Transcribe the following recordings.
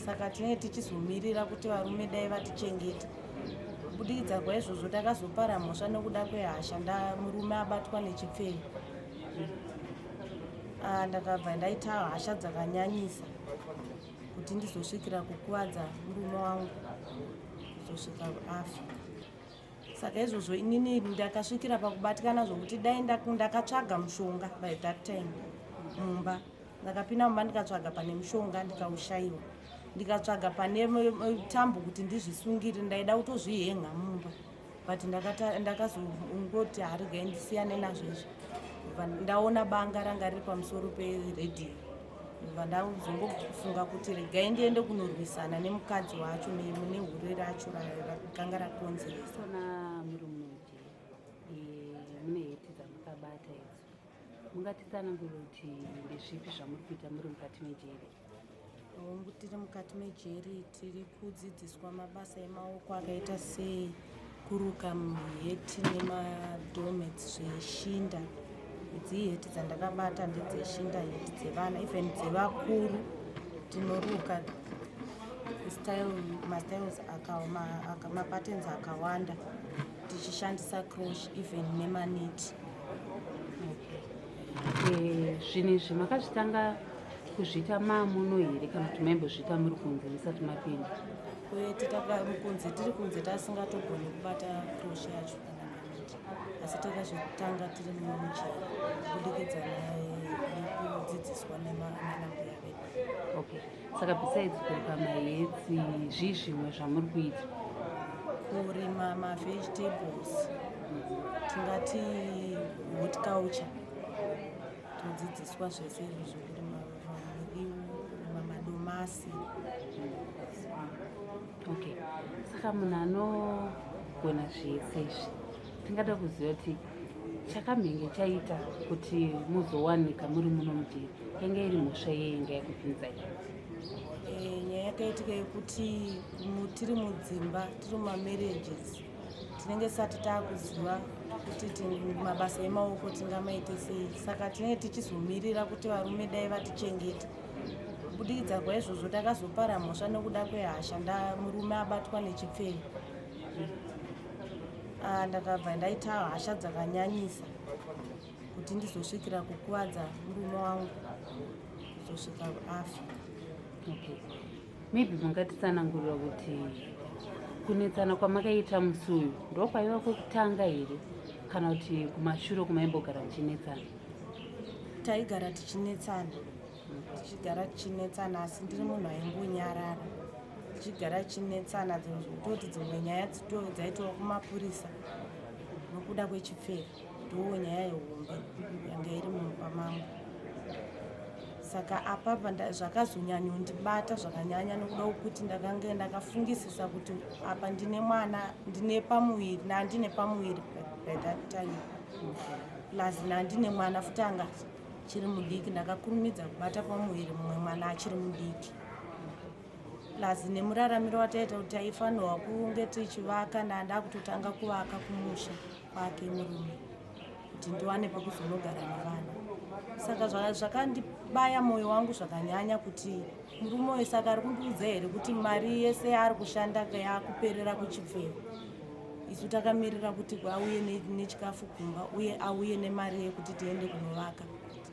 saka tinenge tichizomirira kuti varume dai vatichengete. Kubudikidza kwaizvozvo takazopara mhosva nekuda kwehasha murume abatwa nechipfeko. Ndakabva ndaita hasha dzakanyanyisa kuti ndizosvikira kukuvadza murume wangu kuzosvika afa. Saka izvozvo inini ndakasvikira pakubatikana zvokuti dai ndakatsvaga mushonga by that time mumba. Ndakapinda mumba ndikatsvaga pane mushonga ndikaushayiwa. Ndikatsvaga pane tambo kuti ndizvisungire, ndaida kutozvihenga mumba. But ndakazongoti harigai ndisiyane nazvo izvi. Ndaona banga ranga riri pamusoro peredhiyo. Ndazongofunga kuti regai ndiende kunorwisana nemukadzi wacho nehure racho rakanga rakonzeresa. Mune heti dzamakabata idzi, mungatitsanangurira kuti ndezvipi zvamuri kuita muri mukati mejeri? Tiri mukati mejeri tiri kudzidziswa mabasa emaoko akaita sekuruka heti nemadhomets zveshinda. Idzi heti dzandakabata ndedzeshinda, heti dzevana, even dzevakuru. Tinoruka mastyles mapatterns akawanda tichishandisa crosh even nemaneti. Zvinhu izvi makazvitanga kuzviita mamuno here kana kuti maimbozviita muri kunze musati mapinda? Mukunze tiri kunze tasingatogoni kubata crosh yacho kana maneti, asi takazvitanga tiri mumuchero kubudikidza nekudzidziswa nambuya vedu. Saka besides kuruka mahetsi, zvii zvimwe zvamuri kuita? Kurima mavegetables, tingati horticulture. Todzidziswa zvese izvi, kurima miriwo, kurima madomasi. Saka munhu anogona zvese izvi, tingada kuziva kuti chakamhenge chaita kuti muzowanika muri muno mujeri yanga iri mhosva yeinga yakupinzai? Nyaya yakaitika yekuti tiri mudzimba, tiri mumarriages, tinenge sati taakuziva kuti mabasa emaoko tingamaite sei. Saka tinenge tichizomirira kuti varume dai vatichengete. Kubudikidza kwaizvozvo takazopara mhosva nekuda kwehasha murume abatwa nechipfeko. Ndakabva ndaita hasha dzakanyanyisa kuti ndizosvikira kukuvadza murume wangu kuzosvika afa. Maybe mungatitsanangurira kuti kunetsana kwamakaita musi uyu ndokwaiva kwekutanga here kana kuti kumashure kumaimbogara muchinetsana? Taigara tichinetsana, asi ndiri munhu aimbonyarara. Tichigara tichinetsana, zvototi dzimwe nyaya dzaitova kumapurisa nokuda kwechipfeko, ndo nyaya yehombe yanga iri mumba mangu. Saka apapa zvakazonyanyondibata zvakanyanya nokuda kwekuti ndakanga ndakafungisisa kuti apa ndine mwana, ndine pamuviri nandine pamuviri by that time, plus nandine mwana futi anga chiri mudiki. Ndakakurumidza kubata pamuviri mumwe mwana achiri mudiki, plus nemuraramiro wataita kuti taifanirwa kunge tichivaka, ndanda kutotanga kuvaka kumusha kwake murume kuti ndiwane pekuzonogara nevana. Saka zvakandibaya mwoyo wangu zvakanyanya kuti murume uyu saka ari kundiudza here kuti mari yese yaari kushanda yakuperera kuchipfeko. Isu takamirira kuti auye nechikafu kumba uye auye nemari yekuti tiende kunovaka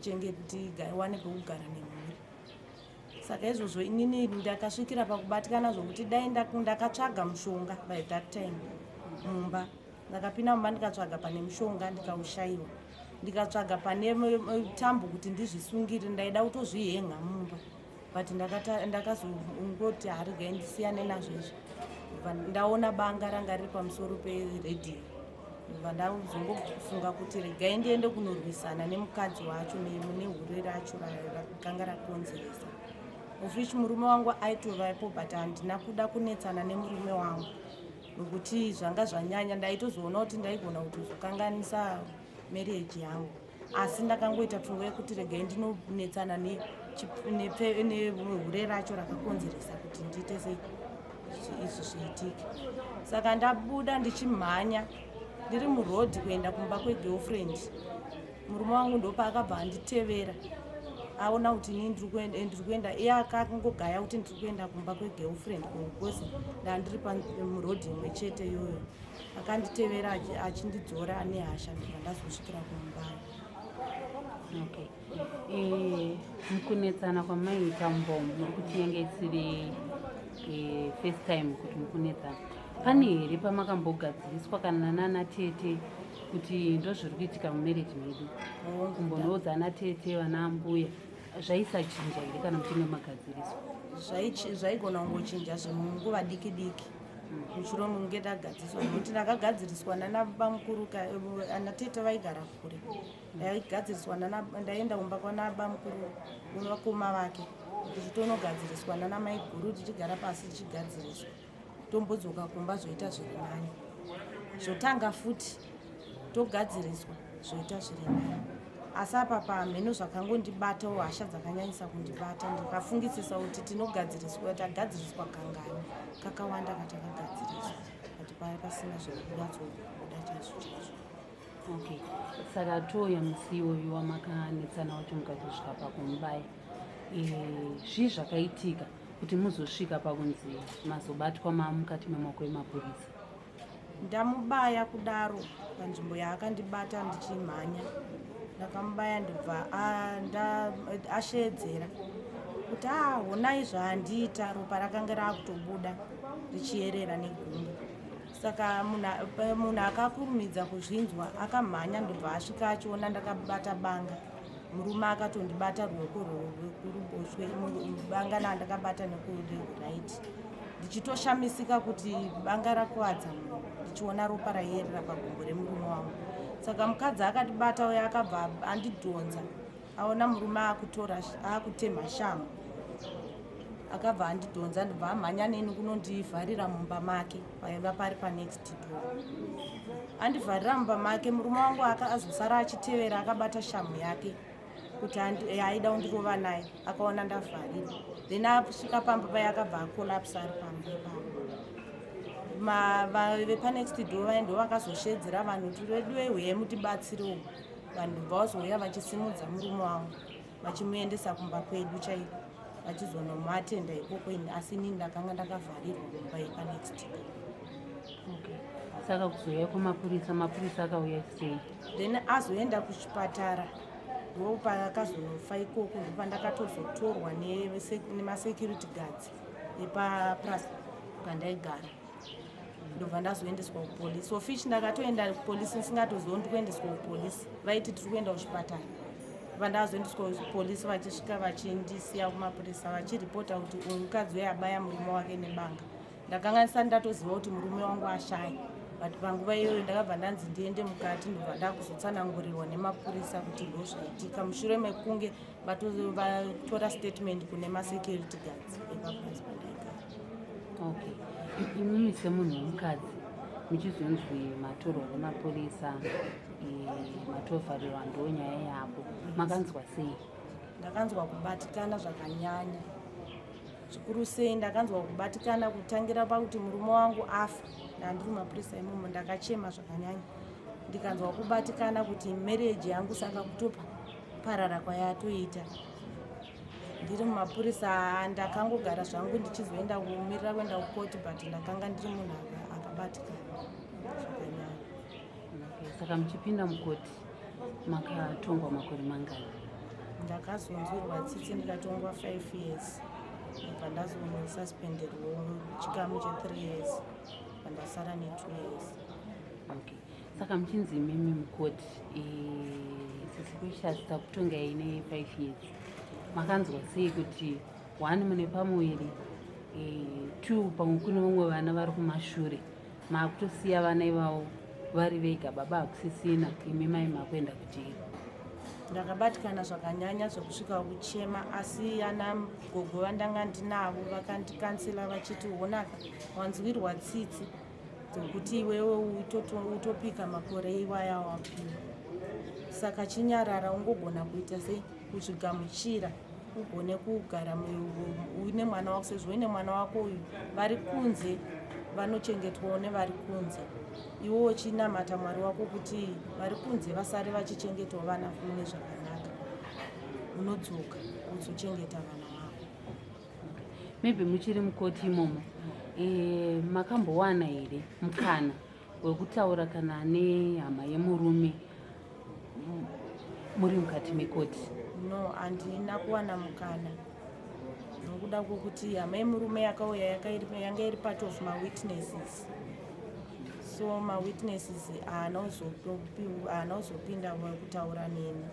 tiwane pekugara nemhuri. Saka izvozvo inini ndakasvikira pakubatikana zvokuti dai ndakatsvaga mushonga by that time mumba. Ndakapinda mumba ndikatsvaga pane mushonga ndikaushayiwa. Ndikatsvaga pane tambo kuti ndizvisungire, ndaida kutozvihenga mumba. But ndakazongoti harigai ndisiyane nazvo izvi. Ndaona banga ranga riri pamusoro peredhiyo. Ndazongofunga kuti regai ndiende kunorwisana nemukadzi wacho nehure racho rakanga rakonzeresa. Of which murume wangu aitovapo, but handina kuda kunetsana nemurume wangu nokuti zvanga zvanyanya. Ndaitozoona kuti ndaigona kutozokanganisa marriage yangu, asi ndakangoita pfungwa yekuti regai ndinonetsana nehure racho rakakonzeresa kuti ndiite sei izvi zviitike. Saka ndabuda ndichimhanya ndiri murodhi kuenda kumba kwegirlfriend. Murume wangu ndopaakabva anditevera aona kuti ini ndiri kuenda iye akangogaya kuti ndiri kuenda kumba kwegirlfriend because ndandiri pamurodhi imwe chete iyoyo. Akanditevera achindidzora ane hasha ndibva ndazosvikira kumubaya. Okay. Mukunetsana kwamaita muri kuti yange isiri first time kuti mukunetsana, pane here pamakambogadziriswa kana nana tete kuti ndozviri kuitika mumarriage medu, kumbonoudza ana tete vana mbuya zvaisachinja here kana muchinge magadziriswa? Zvaigona kungochinja zvemunguva diki diki mushure munge ndagadziriswa, nokuti ndakagadziriswa nana bamukuru. Ana tete vaigara kure, ndaigadziriswa ndaenda kumba kwana bamukuru vakoma vake kuti tonogadziriswa nana mai guru, tichigara pasi tichigadziriswa, tombodzoka kumba zvoita zviri nani. Zvotanga futi togadziriswa zvoita zviri nani. Asi apa pamheno zvakangondibatawo hasha dzakanyanyisa kundibata, ndikafungisisa kuti tagadziriswa kangani kakawanda katakagadziriswa, kuti paya pasina zvinonyatsokuda chaizvo chaizvo. Okay, saka touya musi iwoyo wamakanetsana wacho mukatosvika pakumubaya, zvii zvakaitika kuti muzosvika pakunzi mazobatwa mukati memaoko emapurisa? Ndamubaya kudaro panzvimbo yaakandibata ndichimhanya, ndakamubaya ndobva ashedzera kuti honai zvaandiita, ropa rakanga raakutobuda richiyerera negumbo. Saka munhu akakurumidza kuzvinzwa akamhanya ndobva asvika achiona ndakabata banga. Murume akatondibata ruoko rwekuruboshwe, banga randakabata nekururaiti, ndichitoshamisika kuti banga rakuwadza munhu, ndichiona ropa raiyerera pagumbo remurume wangu. Saka mukadzi akatibata uye akabva andidhonza, aona murume akutema shangu, akabva andidhonza ndobva amhanya neni kunondivharira mumba make paiva pari panext door. Andivharira mumba make, murume wangu azosara achitevera akabata shamu yake kuti aida kundirova naye, akaona ndavharira, then asvika pamba paya akabva akolapsa ari pamba ipapo. Vepanext door vaendo vakazoshedzera vanhu kuti redu mutibatsirewo. Vanhu bva vazouya vachisimudza murume wangu vachimuendesa kumba kwedu chaiko, vachizonomuatenda ikoko, asi inini ndakanga ndakavharirwa mumba yepanext door. Okay. Saka kuzoya mapurisa akauya sei? Then azoenda kuchipatara, ndo paakazonofa ikoko, ndo pandakatozotorwa nemasecurity guards epaplaza pandaigara, ndobva ndazoendeswa kupolisi. Officially ndakatoenda kupolisi ndisingatozivi ndikuendeswa kupolisi, vaiti tiri kuenda kuchipatara. Vandazoendeswa kupolisi, vachisvika vachindisiya kumapurisa vachiripota kuti uyu mukadzi uyu abaya murume wake nebanga. Ndakanga ndisati ndatoziva kuti murume wangu ashaya, but panguva iyoyo ndakabva ndanzi ndiende mukati, ndobva ndakuzotsanangurirwa nemapurisa kuti ndozvaitika, mushure mekunge vatora statement kune masecurity guards epaplaza pandaigara. Okay. Imimi semunhu womukadzi muchizonzwi matorwa nemapurisa, matovharirwa ndonyaya yavo, makanzwa sei? Ndakanzwa kubatikana zvakanyanya, zvikuru sei ndakanzwa kubatikana kutangira pakuti murume wangu afa, ndandiri mapurisa imomo, ndakachema zvakanyanya. Ndikanzwa kubatikana kuti marriage yangu saka kutopa parara kwayatoita. Ndiri mumapurisa ndakangogara zvangu ndichizoenda kumirira kuenda kukoti, but ndakanga ndiri munhu akabatikana zvakanyanya. Okay. Saka muchipinda mukoti makatongwa makore mangani? Ndakazonzwirwa tsitsi ndikatongwa 5 years, ndobva ndazonosaspenderwawo chikamu che3 years, pandasara ne2 years. Okay. Saka muchinzi imimi mukoti sisikushasi takutonga ine 5 years, makanzwa sei kuti 1 mune pamuviri, 2 pamwe kune vamwe vana vari kumashure, makutosiya vana ivavo vari vega, baba hakusisina, imi mai makuenda kutiri? Ndakabatikana zvakanyanya zvekusvika kuchema, asi ana gogo vandanga ndinavo vakandikansela vachiti honaka wanzwirwa tsitsi dzokuti iwewe utopika makore iwaya wapiwa, saka chinyarara ungogona kuita sei kuzvigamuchira, ugone kugara uine mwana wako, sezvo uine mwana wako uyu vari kunze vanochengetwawo nevari kunze, iwo uchinamata Mwari wako kuti vari kunze vasare vachichengetawo vana mune zvakanaka. unodzoka uzochengeta vana vako. Maybe muchiri mukoti imomo makambowana here mukana wekutaura kana nehama yemurume muri mukati mekoti? No, handina kuwana mukana nokuda kwokuti hama yemurume yakauya yanga iri part of mawitnesses, so mawitnesses haana kuzopinda kutaura neni.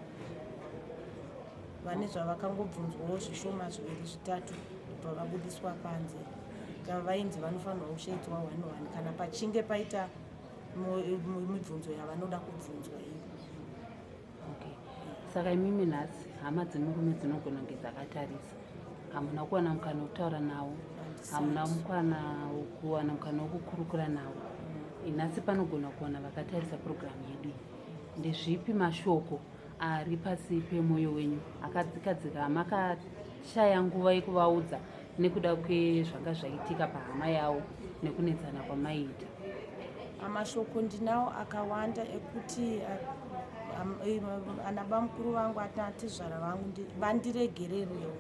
Vane zvavakangobvunzwawo zvishoma 2-3 kubva vabudiswa panze, kava vainzi vanofanirwa kushedzwa 1-1 kana pachinge paita mibvunzo yavanoda kubvunzwa iyo. Okay. Saka imimi nhasi hama dzemurume dzinogona kunge dzakatarisa, hamuna kuwana mukana wekutaura navo, hamuna kuwana mukana wekukurukura navo. Nhasi panogona kuwana vakatarisa purogiramu yedu. Ndezvipi mashoko ari pasi pemwoyo wenyu akadzikadzika makashaya nguva yekuvaudza nekuda kwezvanga zvaitika pahama yavo nekunetsana kwamaiita? Amashoko ndinawo akawanda ekuti anaba mukuru vangu atizvara vangu vandiregererewo.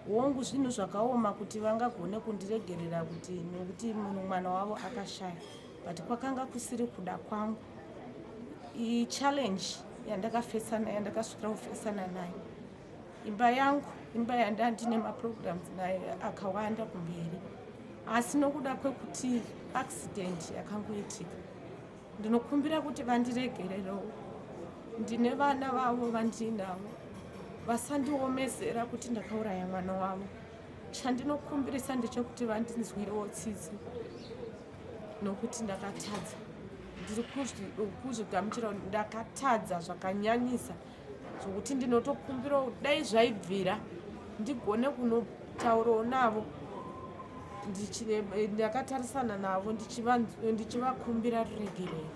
Hongu zvinhu zvakaoma kuti vangagone kundiregerera nokuti mwana wavo akashaya, but kwakanga kusiri kuda kwangu. Iyi challenge yandakasvikira kufesana nayo, imba yandandine maprograms nayo akawanda kumberi, asi nokuda kwekuti accident yakangoitika, ndinokumbira kuti vandiregererewo. Ndine vana vavo vandinavo, vasandiomezera kuti ndakauraya mwana wavo. Chandinokumbirisa ndechekuti vandinzwirewo tsitsi nokuti ndakatadza. Ndiri kuzvigamuchira kuti ndakatadza zvakanyanyisa zvokuti ndinotokumbira dai zvaibvira ndigone kunotaurawo navo, ndakatarisana navo ndichivakumbira ruregerero,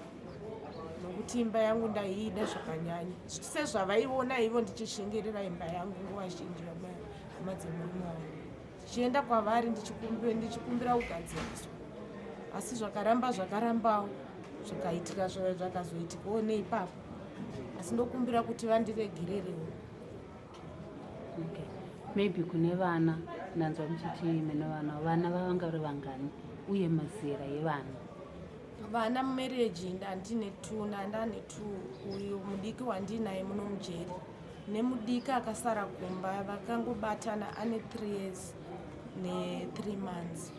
nokuti imba yangu ndaiida zvakanyanya sezvavaiona ivo ndichishingirira imba yangu nguva zhinji vamadzimurumwe vangu, ndichienda kwavari ndichikumbira kugadziriswa, asi zvakarambawo zvikaitika zvakazoitikawo neipapo, asi ndokumbira kuti vandiregererewo. Okay. Maybe kune vana, ndanzwa muchiti mene vana vanga vari vangani uye mazera evana? Vana mumereji ndandine 2. Uyu mudiki wandinaye muno mujeri nemudiki akasara kumba vakangobatana ane 3 years ne3 months.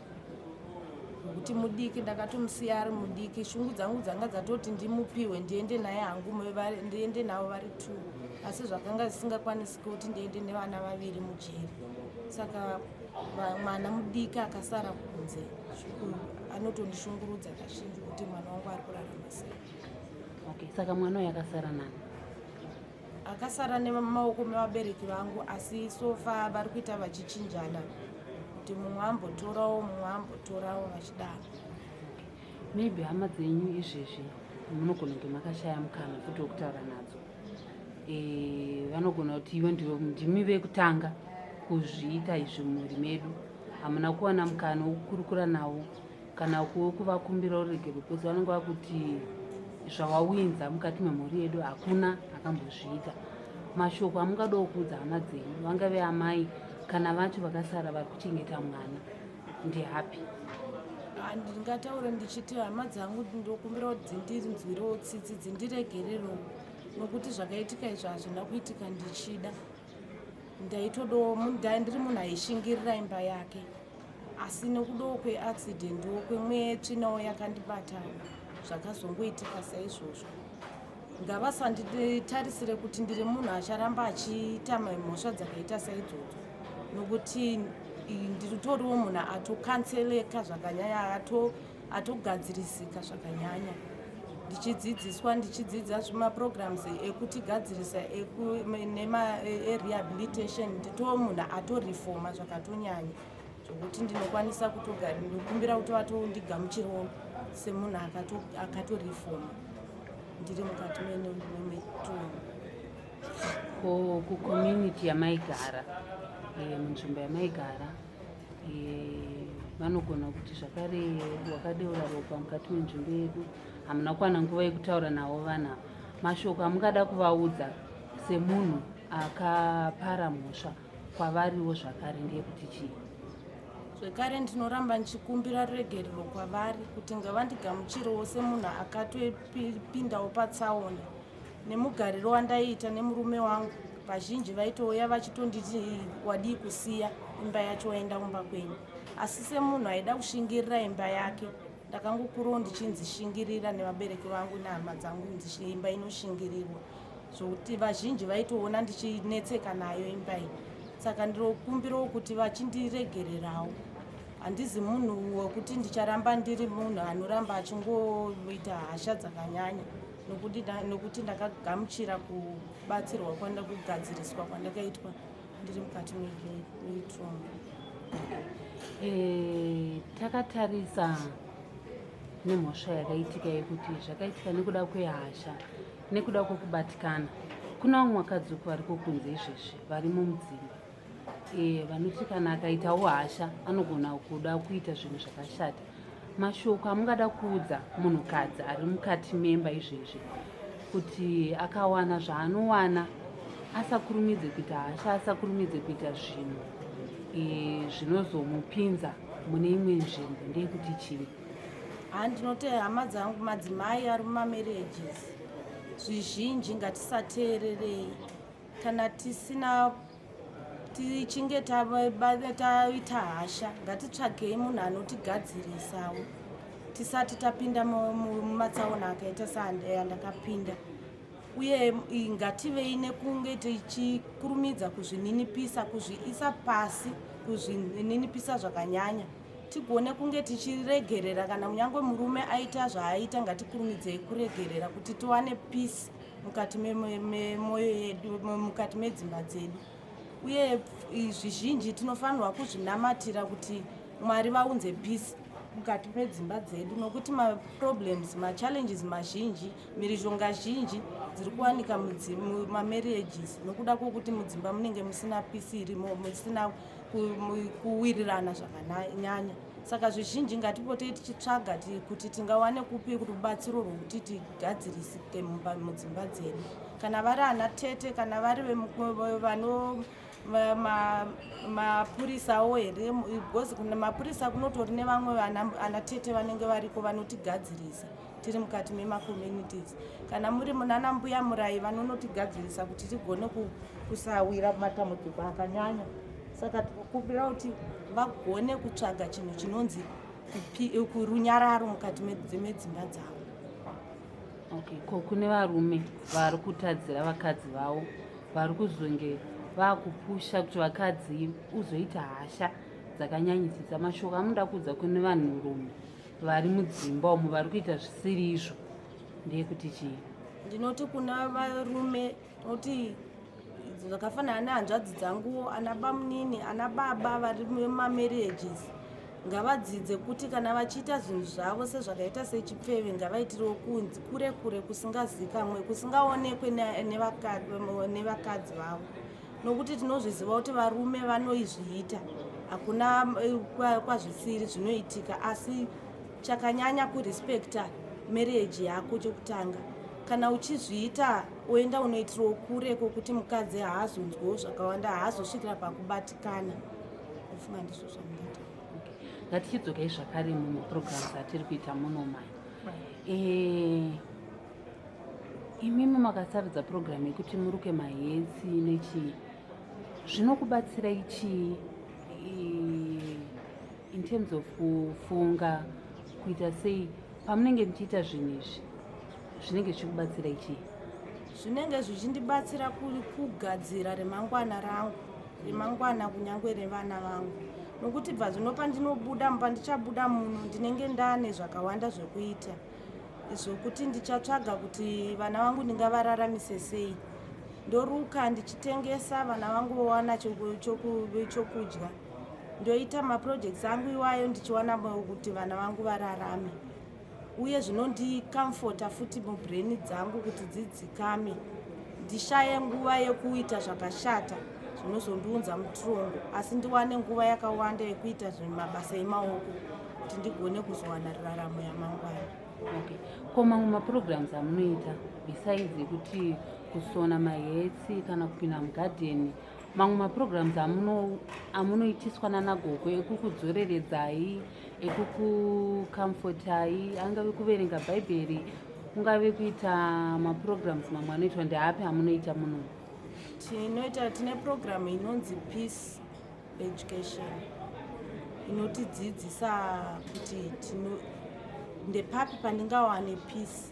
Nokuti mudiki ndakatomusiya ari mudiki, shungu dzangu dzanga dzatoti ndimupiwe ndiende naye hangu ndiende navo vari 2, asi zvakanga zvisingakwanisi kuti ndiende nevana 2 mujeri. Saka mwana mudiki akasara kunze anotondishungurudza kazhinji kuti mwana wangu ari kurarama sei. Okay. Saka mwana uyu akasara nani? Akasara nemaoko mevabereki vangu, asi sofa vari kuita vachichinjana kuti mumwe ambotorawo mumwe ambotorawo vachidaro. Maybe hama dzenyu izvezvi munogona kunge makashaya mukana futi wekutaura nadzo. Vanogona kuti iwe ndimi vekutanga kuzviita izvi mumhuri medu, hamuna kuwana mukana wekukurukura navo kana kuvakumbira uregero, because vanenge vakuti zvawawinza mukati memhuri yedu hakuna akambozviita. Mashoko amungadawo kuudza hama dzenyu, vangave amai kana vacho vakasara vari kuchengeta mwana, ndihapi? Ndingataura ndichiti hama dzangu ndokumbira kuti dzindirunzwirewo tsitsi, dzindiregererewo, nokuti zvakaitika izvo hazvina kuitika ndichida. Ndaitodawo ndiri munhu aishingirira imba yake, asi nokudawo kweaccident kwemweya tsvinawo yakandibata zvakazongoitika saizvozvo. Ngavasanditarisire kuti ndiri munhu acharamba achiita mhosva dzakaita saidzodzo, nokuti ndiritoriwo munhu atokanseleka zvakanyanya, atogadzirisika zvakanyanya, ndichidzidza zvimaprograms ekutigadzirisa nerehabilitation. Nditoo munhu atorifoma zvakatonyanya zvokuti ndinokwanisa kutogara. Ndinokumbira kuti vatondigamuchirawo semunhu akatorifoma ndiri mukati metunhu. Kucommunity yamaigara, munzvimbo yamaigara, vanogona kuti zvakare wakadeura ropa mukati menzvimbo yedu, hamuna kuwana nguva yekutaura navo vana. Mashoko amungada kuvaudza semunhu akapara mhosva kwavariwo zvakare ndeyekuti chii? Zvekare ndinoramba ndichikumbira ruregerero kwavari kuti ngavandigamuchirewo semunhu akatopindawo patsaona. Nemugariro wandaiita nemurume wangu, vazhinji vaitouya vachitonditi wadii kusiya imba yacho waenda kumba kwenyu. Asi semunhu aida kushingirira imba yake, ndakangokurawo ndichinzishingirira nevabereki vangu nehama dzangu imba inoshingirirwa. Zvokuti vazhinji vaitoona ndichinetseka nayo imba iyi. Saka ndirokumbirawo kuti vachindiregererawo. Handizi munhu wekuti ndicharamba ndiri munhu anoramba achingoita hasha dzakanyanya. Nokuti ndakagamuchira kubatsirwa kugadziriswa kwandakaitwa ndiri mukati metrauma. Takatarisa nemhosva yakaitika yekuti zvakaitika nekuda kwehasha nekuda kwokubatikana. Kuna vamwe vakadzoka vari kunze izvezvi vari mumudzimba vanoti kana akaitawo hasha anogona kuda kuita zvinhu zvakashata. Mashoko amungada kuudza munhukadzi ari mukati memba izvezvi kuti akawana zvaanowana asakurumidze kuita hasha, asakurumidze kuita zvinhu zvinozomupinza mune imwe nzvimbo ndeyekuti chii? Ndinoti hama dzangu madzimai ari mumamarriages, zvizhinji ngatisateererei. Kana tichinge taita hasha, ngatitsvagei munhu anotigadzirisawo tisati tapinda mumatsaona akaita seyandakapinda. Uye ngativei nekunge tichikurumidza kuzvininipisa, kuzviisa pasi, kuzvininipisa zvakanyanya. Tigone kunge tichiregerera kana munyange murume aita zvaaita, ngatikurumidzei kuregerera kuti tiwane peace mukati memwoyo yedu, mukati medzimba dzedu. Uye zvizhinji tinofanirwa kuzvinamatira kuti Mwari vaunze peace mukati medzimba dzedu, nokuti maproblems, machallenges mazhinji, mhirizhonga zhinji dziri kuwanika mumamarriages nokuda kwokuti mudzimba munenge musina peace irimo, musina kuwirirana zvakanyanya. Saka zvizhinji ngatipotei tichitsvaga kuti tingawane kupi rubatsiro rwokuti tigadzirisike mudzimba dzedu. Kana vari ana tete, kana vari mapurisawo here, because kuna mapurisa kunotori nevamwe ana tete vanenge variko vanotigadzirisa tiri mukati memakommunities. Kana muri munana mbuya murai vanonotigadzirisa kuti tigone kusawira matambudziko akanyanya. Saka tinokumbira kuti vagone kutsvaga chinhu chinonzi runyararo mukati medzimba dzavo. Okay, kune varume vari kutadzira vakadzi vavo, vari kuzonge vakupusha kuti vakadzi uzoita hasha dzakanyanyisisa. Mashoko amuda kuudza kune vanhurume vari mudzimba umo vari kuita zvisiri izvo ndeyekuti chii? Ndinoti kuna varume, noti zvakafanana nehanzvadzi dzangu, ana bamunini, ana baba vari mumamarriages, ngavadzidze kuti kana vachiita zvinhu zvavo sezvakaita sechipfeve, ngavaitirewo kunzi kure kure, kusingazikamwe, kusingaonekwe nevakadzi vavo. Nokuti tinozviziva kuti varume vanoizviita, hakuna kwazvisiri zvinoitika, asi chakanyanya kurespekta marriage yako chokutanga. Kana uchizviita oenda unoitirawo kure kwokuti mukadzi haazonzwawo zvakawanda, haazosvikira pakubatikana. Ufunga ndizvo zvandinoita. Ngatichidzokai zvakare mumapurogiramu atiri kuita munomai. Imimi makasarudza purogiramu yekuti muruke mahetsi nechii, zvinokubatsirai chii in terms of kufunga, kuita sei pamunenge muchiita zvinhu izvi? Zvinenge zvichikubatsirai chii? Zvinenge zvichindibatsira kugadzira remangwana rangu, remangwana kunyangwe revana vangu. Nokuti bva zvino pandinobuda ndichabuda muno ndinenge ndane zvakawanda zvekuita, zvokuti ndichatsvaga kuti vana vangu ndingavararamise sei. Ndoruka ndichitengesa, vana vangu vowana chokudya. Ndoita maprojects angu iwayo ndichiwana kuti vana vangu vararame. Uye zvinondikamfota futi mubrain dzangu kuti dzidzikame, ndishaye nguva yekuita zvakashata zvinozondiunza muturongo, asi ndiwane nguva yakawanda yekuita mabasa emaoko kuti ndigone kuzowana raramo yamangwana. Okay. Ko mamwe maprograms amunoita besides kuti kusona mahetsi kana kupinda mugadheni, mamwe maprograms amunoitiswa nanagogo ekukudzoreredzai, ekukukamfotai, angave kuverenga bhaibheri, kungave kuita maprograms mamwe anoitwa ndeapi amunoita muno? Tine program inonzi Peace Education inotidzidzisa kuti ndepapi pandingawane peace,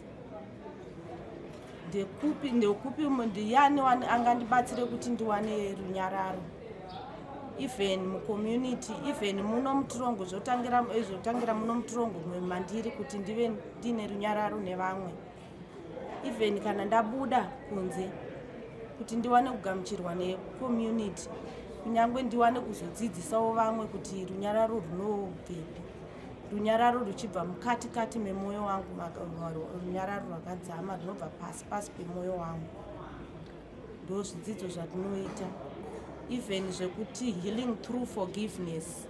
ndekupi ndiani angandibatsire kuti ndiwane runyararo, even mucommunity, even muno muturongo, zvotangira muno muturongo mandiri kuti ndive ndine runyararo nevamwe, even kana ndabuda kunze kuti ndiwane kugamuchirwa necommunity, kunyange ndiwane kuzodzidzisawo vamwe kuti runyararo runobvepi, runyararo ruchibva mukati memwoyo wangu, runyararo rwakadzama runobva pasi pemwoyo wangu. Ndo zvidzidzo zvatinoita, even zvekuti healing through forgiveness,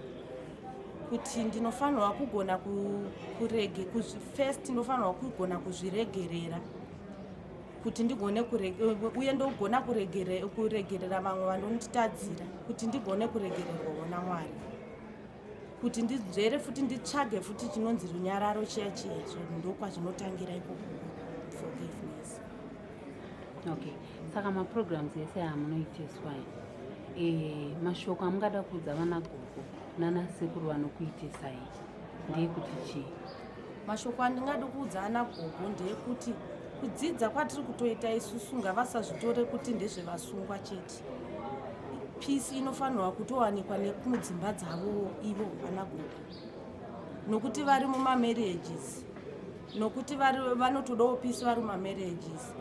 kuti ndinofanirwa kugona first ndinofanirwa kugona kuzviregerera kuti ndigone uye ndogona kuregerera vamwe vanonditadzira, kuti ndigone kuregererwawo naMwari, kuti ndizvere futi nditsvage futi chinonzi runyararo chiya ndokwazvinotangira ikoko, forgiveness. Okay. Saka maprograms ese amunoitiswa mashoko amungada kuudza vanagogo nanasekuru vanokuitisai ndeyekuti chii? Mashoko andingada kuudza anagogo ndeyekuti kudzidza kwatiri kutoita isusu ngavasazvitore kuti ndezvevasungwa chete. Peace inofanirwa kutowanikwa nekudzimba dzavo ivo vanagogo, nokuti vari mumamarriages, nokuti vanotodawo peace vari mumamarriages,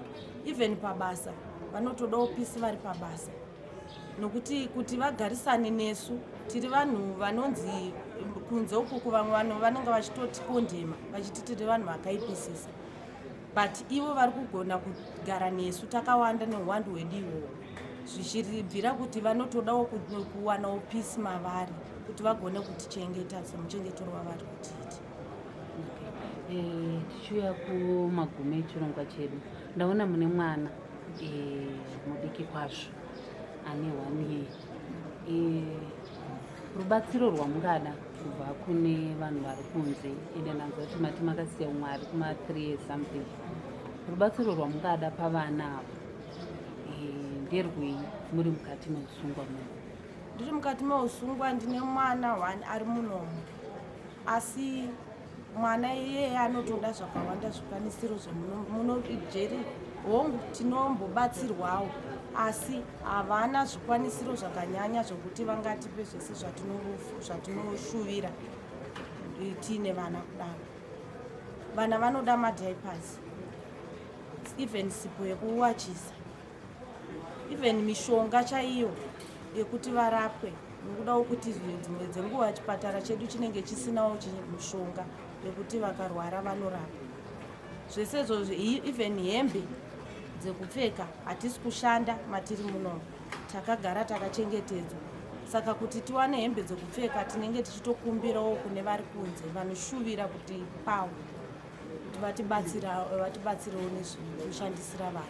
even pabasa vanotodawo peace vari pabasa, nokuti kuti vagarisane nesu tiri vanhu vanonzi kunze uku vamwe vanhu vanenge vachitotikondema vachiti tiri vanhu vakaipisisa, but ivo vari kugona kugara nesu takawanda neuwandu hwedu ihwohwo, zvichibvira kuti vanotodawo kuwanawo peace mavari kuti vagone kutichengeta semuchengetero wavari kutiita. Tichiuya kumagumo echirongwa chedu, ndaona mune mwana mudiki kwazvo ane 1 year. Rubatsiro rwamungada kubva kune vanhu vari kunze, ende ndanzwa kuti mati makasiya umwe ari kuma3 years something, rubatsiro rwamungada pavana avo nderwei muri mukati meusungwa muno? Ndiri mukati meusungwa ndine mwana 1 ari munomu, asi mwana iyeye anotoda zvakawanda zvikwanisiro zvemunojeri hongu tinombobatsirwawo, asi havana zvikwanisiro zvakanyanya zvokuti vangatipe zvese zvatinoshuvira tiine vana kudaro. Vana vanoda madiapers, even sipo yekuwachisa, even mishonga chaiyo yekuti varapwe, nokudawo kuti dzimwe dzenguva chipatara chedu chinenge chisinawo mishonga yekuti vakarwara vanorapwa. Zvese izvozvo, even hembe dzekupfeka hatisi kushanda matiri muno, takagara takachengetedzwa. Saka kuti tiwane hembe dzekupfeka tinenge tichitokumbirawo kune vari kunze vanoshuvira kuti pawo kuti vatibatsirewo nezvekushandisira vana.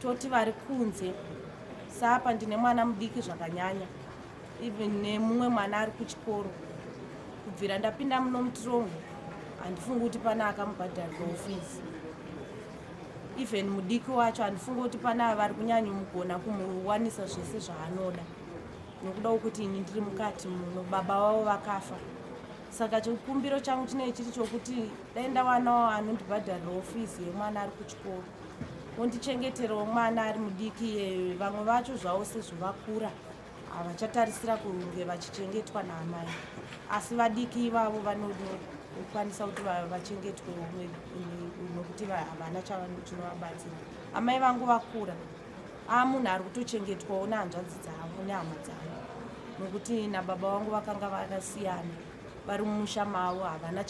Toti vari kunze, sapa ndine mwana mudiki zvakanyanya, even nemumwe mwana ari kuchikoro, kubvira ndapinda muno muturongo handifungi kuti pana akamubhadharira ofisi, even mudiki wacho handifungi kuti pana vari kunyanyomugona kumuwanisa zvese zvaanoda, nokuda kuti ini ndiri mukati muno, baba vavo vakafa. Saka chikumbiro changu chinenge chiri chokuti dai ndawanawo anondibhadharira ofisi yemwana ari kuchikoro, ondichengeterawo mwana ari mudiki. Vamwe vacho zvavo sezvo vakura havachatarisira kunge vachichengetwa naamai, asi vadiki ivavo vanokwanisa kuti vachengetwe nokuti havana chinovabatsira. Amai vangu vakura, munhu ari kutochengetwawo nehanzvadzi dzavo nehama dzavo, nokuti nababa vangu vakanga vakasiyana, vari mumusha mavo, havana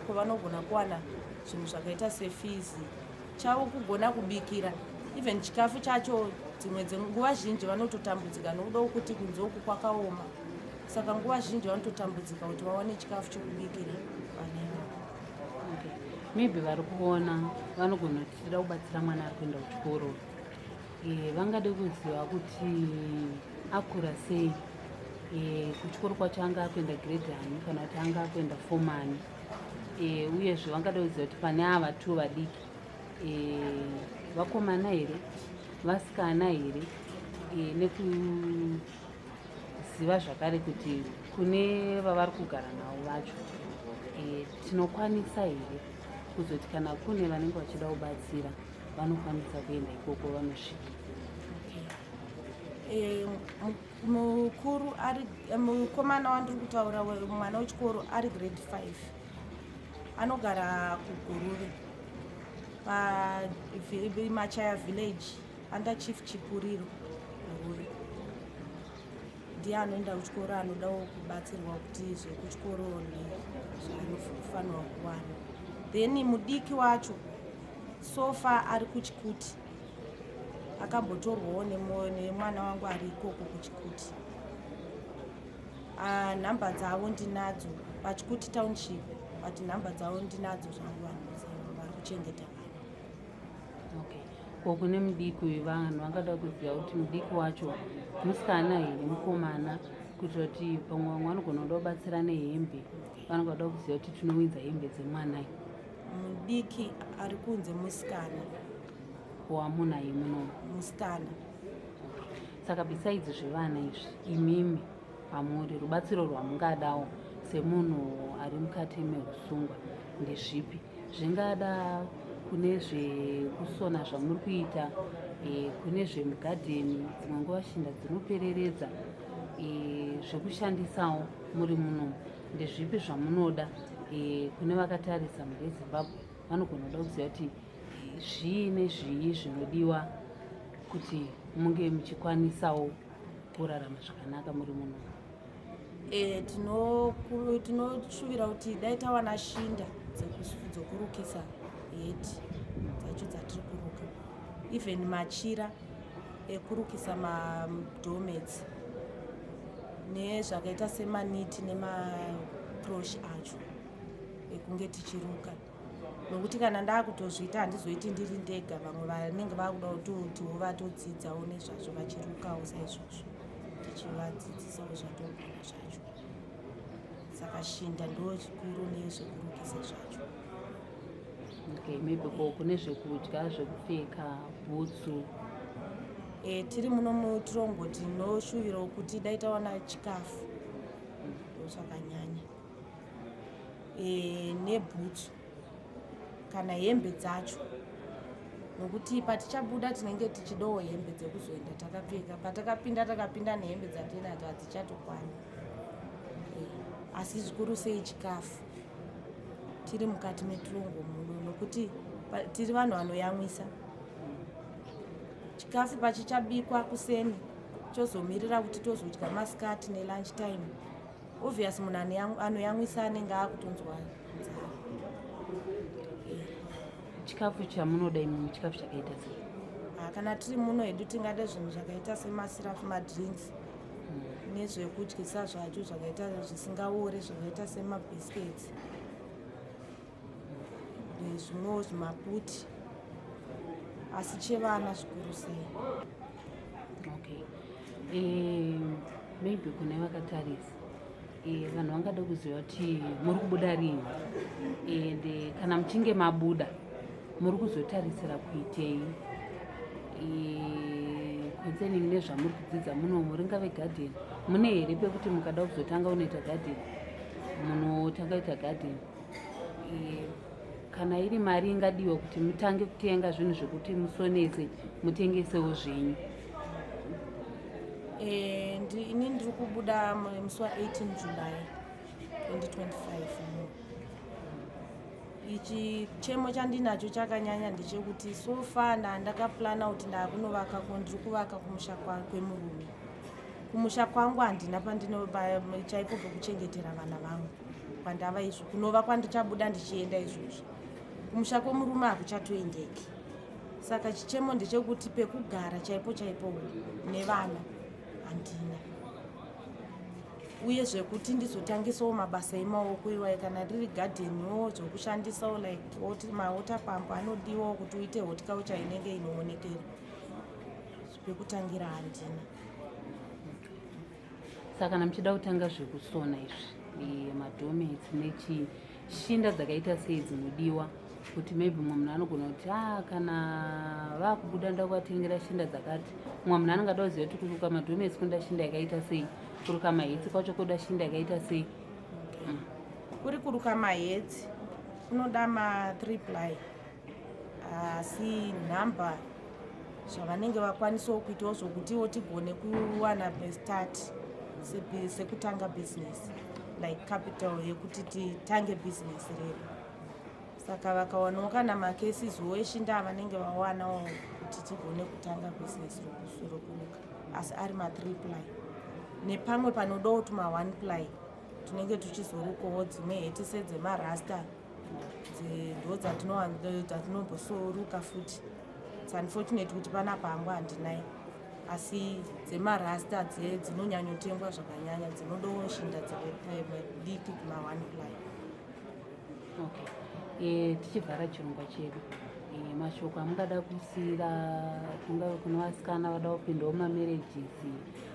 kwavanogona kuwana zvinhu zvakaita sefizi chavo, kugona kubikira even chikafu chacho dzimwe nguva zhinji vanototambudzika nokuda kuti kunze uku kwakaoma, saka nguva zhinji vanototambudzika kuti vawane chikafu chokubikira vanaivo. Okay. Maybe vari kuona vanogona kuti tida kubatsira mwana ari kuenda kuchikoro, vangade kuziva kuti akura sei, kuchikoro kwacho anga akuenda grade hani kana kuti anga akuenda fomani, uyezve vangade kuziva kuti pane ava tu vadiki vakomana here vasikana here, nekuziva zvakare kuti kune vavari kugara navo vacho tinokwanisa here kuzoti kana kune vanenge vachida kubatsira vanokwanisa kuenda ikoko vanosvika. Mukuru mukomana wandiri kutaura mwana wechikoro ari grade 5 anogara kuGuruve paMachaya village under Chief Chipuriro Guruve. Ndiye anoenda kuchikoro anodawo kubatsirwa kuti zvekuchikoro zvanofanirwa kuwana. Then mudiki wacho sofa ari kuChikuti, akambotorwawo nemwana wangu ari ikoko kuChikuti. Nhamba dzavo ndinadzo paChikuti township, but nhamba dzavo ndinadzo zvangu vanhu vari kuchengeta vanhu. Okay. Ko kune mudiki wevanhu vangada kuziva kuti mudiki wacho musikana here mukomana, kuitira kuti pamwe vamwe vanogona kuda kubatsira nehembe, vanogoda kuziva kuti tinowinza hembe dzemwanai. Mudiki ari kunze musikana. Wamunai muno musikana. Saka besides zvevana izvi, imimi pamuri rubatsiro rwamungadawo semunhu ari mukati meusungwa ndezvipi? Zvingada kune zvekusona zvamuri kuita, kune zvemugadheni, dzimwe nguva shinda dzinopereredza, zvekushandisawo muri muno ndezvipi zvamunoda? Kune vakatarisa mhuri yeZimbabwe vanogona kuda kuziva kuti zvii nezvii zvinodiwa kuti munge muchikwanisawo kurarama zvakanaka muri muno. Tinoshuvira kuti dai tawana shinda dzokurukisa heti dzacho dzatiri kuruka, even machira ekurukisa madomets nezvakaita semaniti nemaproshi acho ekunge tichiruka, nokuti kana ndakutozviita handizoiti ndiri ndega, vamwe vanenge vakuda kutiwo vatodzidzawo nezvazvo vachirukawo saizvozvo tichivadzidzisawo zvatogona zvacho. Saka shinda ndo chikuru nezvekurukisa zvacho. Okay, maybe kune zvekudya, zvekupfeka, bhutsu. Tiri muno muTrongo tinoshuvirawo kuti dai tawana chikafu zvakanyanya, nebhutsu kana hembe dzacho, nokuti patichabuda tinenge tichidawo hembe dzekuzoenda takapfeka, patakapinda nehembe dzatinadzo hadzichatokwana. Asi zvikuru sei chikafu tiri mukati meTrongo muno, nokuti tiri vanhu vanoyamwisa. Chikafu pachichabikwa kuseni chozomirira kuti tozodya masikati nelunch time, obvious munhu anoyamwisa anenge akutonzwa nzara. Chikafu chamunoda imwe chikafu chakaita sei? Kana tiri muno hedu tingada zvinhu zvakaita semasirafu, madrinks, nezvekudyisa zvacho zvakaita zvisingaore zvakaita semabhiskets nezvimwewo zvimaputi, asi chevana zvikuru sei. Okay. Maybe kune vakatarisa vanhu vangada kuziva kuti muri kubuda rini, ende kana muchinge mabuda muri kuzotarisira kuitei concerning nezvamuri kudzidza munomu. Ringave gadheni, mune here pekuti mukada kuzotanga unoita gadheni munotanga kuita gadheni? Kana iri mari ingadiwa kuti mutange kutenga zvinhu zvekuti musonese mutengesewo zvenyu? Ini ndiri kubuda musi wa18 July 2025. Ichi chemo chandinacho chakanyanya ndechekuti so far ndakaplana kuti ndakunovakako ndiri kuvaka kumusha kwemurume. Kumusha kwangu handina chaipo pekuchengetera vana vangu pandava izvo, kunova kwandichabuda ndichienda izvozvo. Kumusha kwemurume hakuchatoendeki Saka chichemo ndechekuti pekugara chaipo nevana handina, uye zvekuti ndizotangisawo mabasa emaoko iwayo kana riri gadheniwo zvokushandisawo like mawater pump anodiwawo kuti uite horticulture inenge inoonekera. Pekutangira handina. Saka kana muchida kutanga zvekusona izvi madomesi nechishinda dzakaita sei dzinodiwa kuti maybe mumwe munhu anogona kuti kana vakubuda nda kuvatengera shinda dzakati, mumwe munhu anongada kuziva kuti kuruka madomesi kunoda shinda yakaita sei, kuruka mahetsi kwacho kunoda shinda yakaita sei. Kuri kuruka mahetsi kunoda ma3 ply, asi nhamba zvavanenge vakwanisawo kuitawo zvokutiwo tigone kuwana bestart sekutanga business, like capital yekuti titange business redu. Saka vakawanawo kana makesiwo eshinda vanenge vawanawo kuti tigone kutanga business rokuruka, asi ari ma3 ply. Nepamwe panodawo tuma1 ply tinenge tuchizorukawo dzimwe hetise dzemarasta ndo dzatinombosoruka futi. It's unfortunate kuti panapa hangu handinayo, asi dzemarasta dzinonyanyotengwa zvakanyanya dzinodawo shinda diki kuma1 ply. Okay. Tichivhara chirongwa chedu, mashoko amungada kusiyira kune vasikana vada kupindawo mamarriages,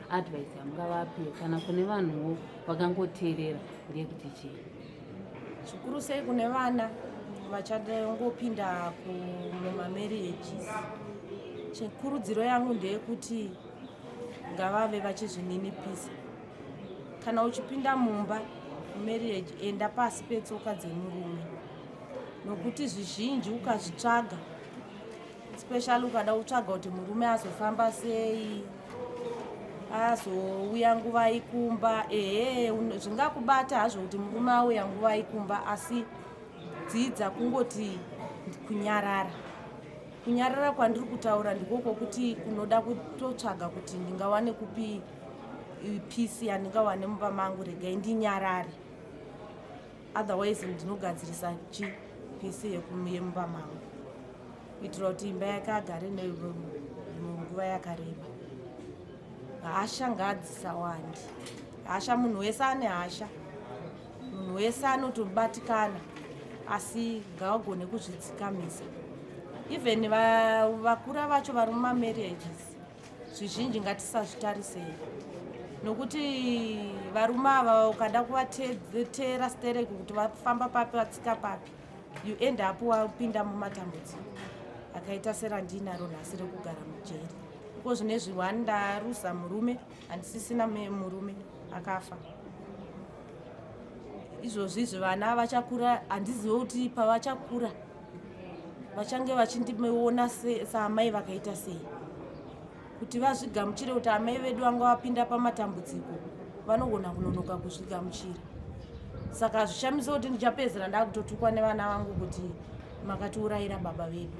advice amungavape kana kune vanhuwo vakangoteerera ndeyekuti chii? Zvikuru sei kune vana vachada ngopinda kumamarriages, chikurudziro yangu ndeyekuti ngavave vachizvininipisa. Kana uchipinda mumba marriage, enda pasi petsoka dzemurume, nokuti zvizhinji ukazvitsvaga, especially ukada kutsvaga kuti murume azofamba sei, azouya nguva ikumba, zvingakubata hazvo kuti murume auya nguva ikumba, asi dzidza kungoti kunyarara. Kunyarara kwandiri kutaura ndiko kwokuti kunoda kutotsvaga kuti ndingawane kupi peace yandingawane mumba mangu, regai ndinyarare, otherwise ndinogadzirisa peace yemumba mangu, kuitira kuti imba yake agare nguva yakareba. Hasha ngadzisawandi. Hasha, munhu wese ane hasha, munhu wese anotobatikana, asi ngavagone kuzvidzikamisa. Even vakura vacho vari mumamarriages zvizhinji ngatisazvitarisei, nokuti varume ava ukada kuvateera stereki kuti vafamba papi vatsika papi, you end up wapinda mumatambudziko akaita serandinaro nhasi rekugara mujeri. Ko zvinezvi wandarusa murume, handisisina murume akafa. Izvozvizvi vana vachakura, handizivi kuti pavachakura vachange vachindiona saamai vakaita sei, kuti vazvigamuchire kuti amai vedu vanga vapinda pamatambudziko vanogona kunonoka kuzvigamuchira. Saka hazvishamisa kuti ndichapedzera ndakutotukwa nevana vangu kuti makatiurayira baba vedu,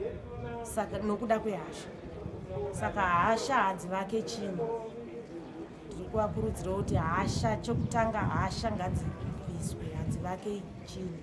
saka nokuda kwehasha. Saka hasha hadzivake chinhu. Ndiri kuvakurudzira kuti hasha, chekutanga hasha ngadzibviswe, hadzivake chinhu.